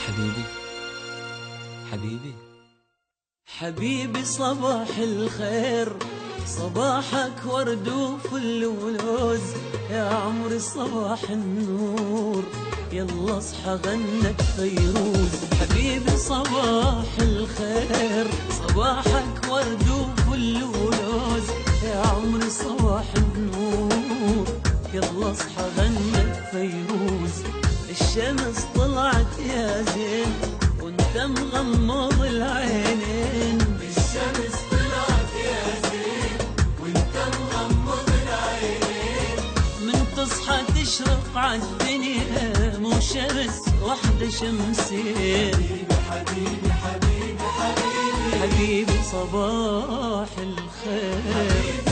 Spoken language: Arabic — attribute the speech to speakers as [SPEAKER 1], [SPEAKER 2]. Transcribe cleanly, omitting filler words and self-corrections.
[SPEAKER 1] حبيبي حبيبي
[SPEAKER 2] حبيبي صباح الخير، صباحك ورد وفل ولوز، يا عمري صباح النور، يلا اصحى غنت فيروز. حبيبي صباح الخير، صباحك ورد وفل ولوز، يا عمري صباح النور، يلا اصحى غنت فيروز. الشمس طلعت يا زين وانت مغمض العينين،
[SPEAKER 3] الشمس طلعت يا زين وانت مغمض العينين،
[SPEAKER 2] من تصحى تشرق عالدنيا مو شمس وحدة شمسين.
[SPEAKER 3] حبيبي حبيبي حبيبي
[SPEAKER 2] حبيبي صباح الخير.